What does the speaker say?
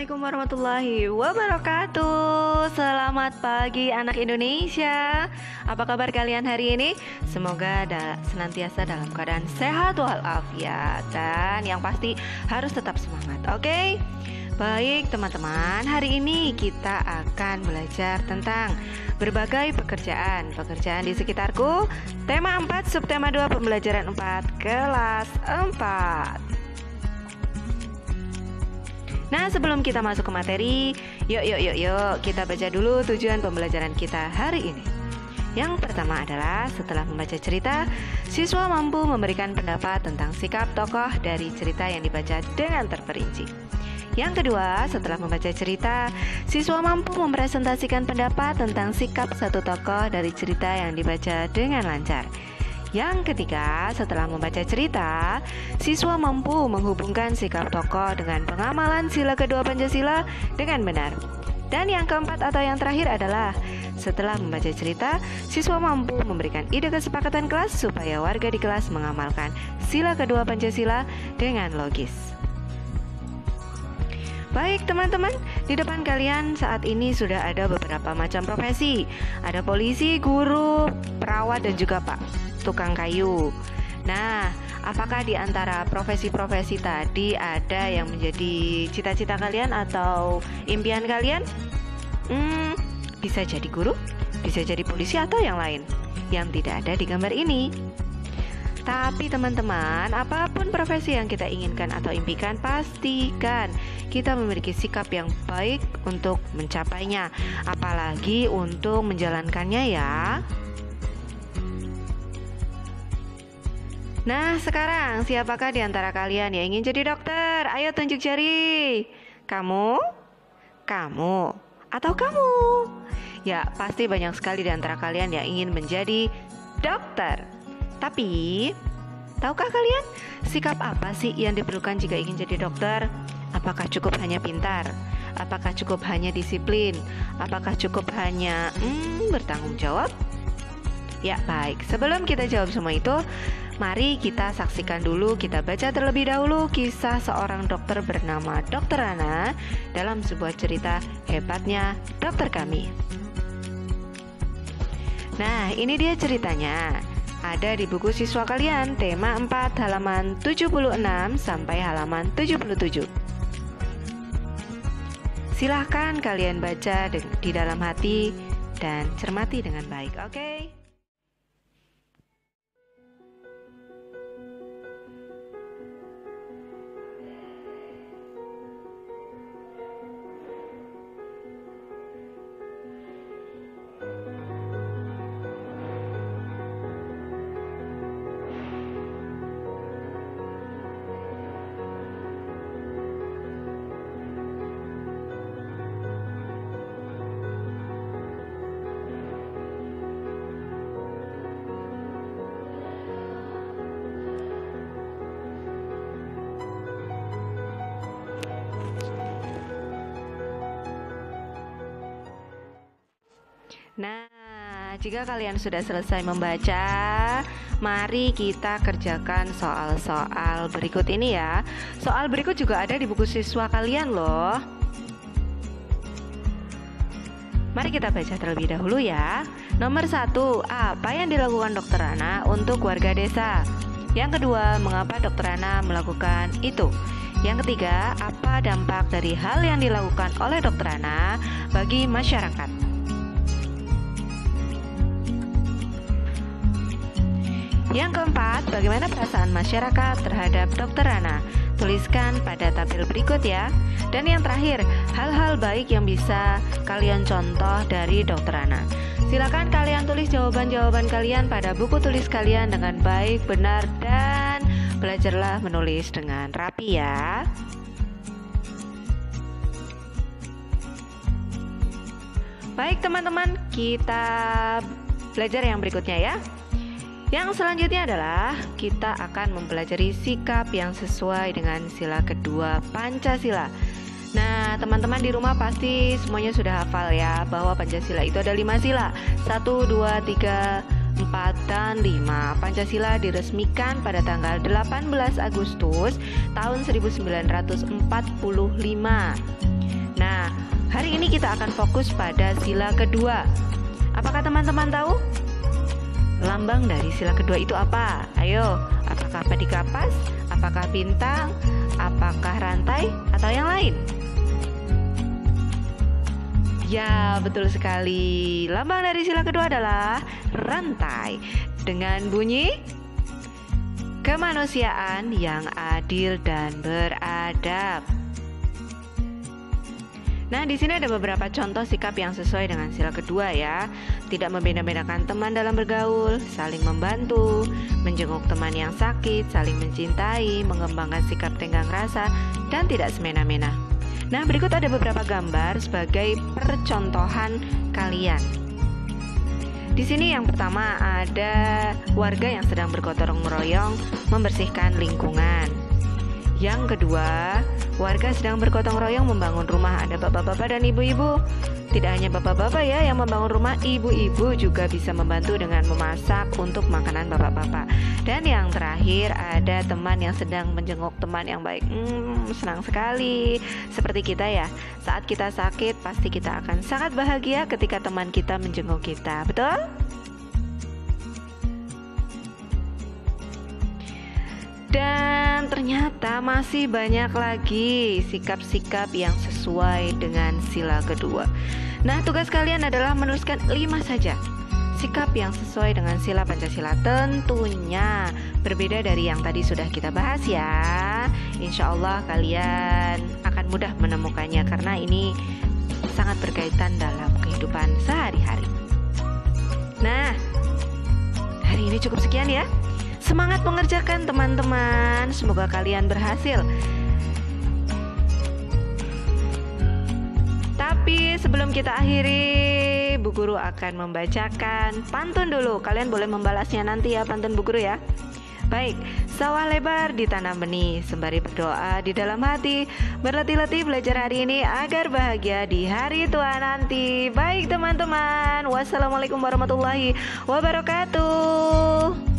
Assalamualaikum warahmatullahi wabarakatuh. Selamat pagi anak Indonesia. Apa kabar kalian hari ini? Semoga senantiasa dalam keadaan sehat walafiat. Dan yang pasti harus tetap semangat, oke? Baik teman-teman, hari ini kita akan belajar tentang berbagai pekerjaan di sekitarku. Tema 4, subtema 2, pembelajaran 4, kelas 4. Nah, sebelum kita masuk ke materi, yuk kita baca dulu tujuan pembelajaran kita hari ini. Yang pertama adalah setelah membaca cerita, siswa mampu memberikan pendapat tentang sikap tokoh dari cerita yang dibaca dengan terperinci. Yang kedua, setelah membaca cerita, siswa mampu mempresentasikan pendapat tentang sikap satu tokoh dari cerita yang dibaca dengan lancar. Yang ketiga, setelah membaca cerita, siswa mampu menghubungkan sikap tokoh dengan pengamalan sila kedua Pancasila dengan benar. Dan yang keempat atau yang terakhir adalah setelah membaca cerita, siswa mampu memberikan ide kesepakatan kelas supaya warga di kelas mengamalkan sila kedua Pancasila dengan logis. Baik teman-teman, di depan kalian saat ini sudah ada beberapa macam profesi. Ada polisi, guru, perawat, dan juga tukang kayu. Nah, apakah di antara profesi-profesi tadi ada yang menjadi cita-cita kalian atau impian kalian? Bisa jadi guru, bisa jadi polisi atau yang lain yang tidak ada di gambar ini. Tapi teman-teman, apapun profesi yang kita inginkan atau impikan, pastikan kita memiliki sikap yang baik untuk mencapainya, apalagi untuk menjalankannya ya. Nah, sekarang siapakah di antara kalian yang ingin jadi dokter? Ayo tunjuk jari. Kamu? Kamu? Atau kamu? Ya, pasti banyak sekali di antara kalian yang ingin menjadi dokter. Tapi, tahukah kalian sikap apa sih yang diperlukan jika ingin jadi dokter? Apakah cukup hanya pintar? Apakah cukup hanya disiplin? Apakah cukup hanya bertanggung jawab? Ya, baik. Sebelum kita jawab semua itu, mari kita saksikan dulu, kita baca terlebih dahulu kisah seorang dokter bernama Dr. Rana dalam sebuah cerita Hebatnya Dokter Kami. Nah, ini dia ceritanya. Ada di buku siswa kalian, tema 4, halaman 76 sampai halaman 77. Silahkan kalian baca di dalam hati dan cermati dengan baik, oke? Nah, jika kalian sudah selesai membaca, mari kita kerjakan soal-soal berikut ini ya. Soal berikut juga ada di buku siswa kalian loh. Mari kita baca terlebih dahulu ya. Nomor 1, apa yang dilakukan Dr. Rana untuk warga desa? Yang kedua, mengapa Dr. Rana melakukan itu? Yang ketiga, apa dampak dari hal yang dilakukan oleh Dr. Rana bagi masyarakat? Yang keempat, bagaimana perasaan masyarakat terhadap Dr. Rana? Tuliskan pada tabel berikut ya. Dan yang terakhir, hal-hal baik yang bisa kalian contoh dari Dr. Rana. Silakan kalian tulis jawaban-jawaban kalian pada buku tulis kalian dengan baik, benar, dan belajarlah menulis dengan rapi ya. Baik teman-teman, kita belajar yang berikutnya ya. Yang selanjutnya adalah kita akan mempelajari sikap yang sesuai dengan sila kedua Pancasila. Nah, teman-teman di rumah pasti semuanya sudah hafal ya bahwa Pancasila itu ada 5 sila. 1, 2, 3, 4, dan 5. Pancasila diresmikan pada tanggal 18 Agustus tahun 1945. Nah, hari ini kita akan fokus pada sila kedua. Apakah teman-teman tahu? Lambang dari sila kedua itu apa? Ayo, apakah padi kapas? Apakah bintang? Apakah rantai? Atau yang lain? Ya, betul sekali. Lambang dari sila kedua adalah rantai dengan bunyi kemanusiaan yang adil dan beradab. Nah, di sini ada beberapa contoh sikap yang sesuai dengan sila kedua ya. Tidak membeda-bedakan teman dalam bergaul, saling membantu, menjenguk teman yang sakit, saling mencintai, mengembangkan sikap tenggang rasa, dan tidak semena-mena. Nah, berikut ada beberapa gambar sebagai percontohan kalian. Di sini yang pertama ada warga yang sedang bergotong royong membersihkan lingkungan. Yang kedua, warga sedang bergotong royong membangun rumah. Ada bapak-bapak dan ibu-ibu. Tidak hanya bapak-bapak ya yang membangun rumah, ibu-ibu juga bisa membantu dengan memasak untuk makanan bapak-bapak. Dan yang terakhir ada teman yang sedang menjenguk teman yang baik. Senang sekali. Seperti kita ya, saat kita sakit pasti kita akan sangat bahagia ketika teman kita menjenguk kita. Betul? Dan ternyata masih banyak lagi sikap-sikap yang sesuai dengan sila kedua. Nah, tugas kalian adalah menuliskan 5 saja sikap yang sesuai dengan sila Pancasila. Tentunya berbeda dari yang tadi sudah kita bahas ya. Insya Allah kalian akan mudah menemukannya karena ini sangat berkaitan dalam kehidupan sehari-hari. Nah, hari ini cukup sekian ya. Semangat mengerjakan teman-teman. Semoga kalian berhasil. Tapi sebelum kita akhiri, Bu Guru akan membacakan pantun dulu. Kalian boleh membalasnya nanti ya pantun Bu Guru ya. Baik, sawah lebar ditanam benih, sembari berdoa di dalam hati. Berletih-letih belajar hari ini agar bahagia di hari tua nanti. Baik teman-teman, wassalamualaikum warahmatullahi wabarakatuh.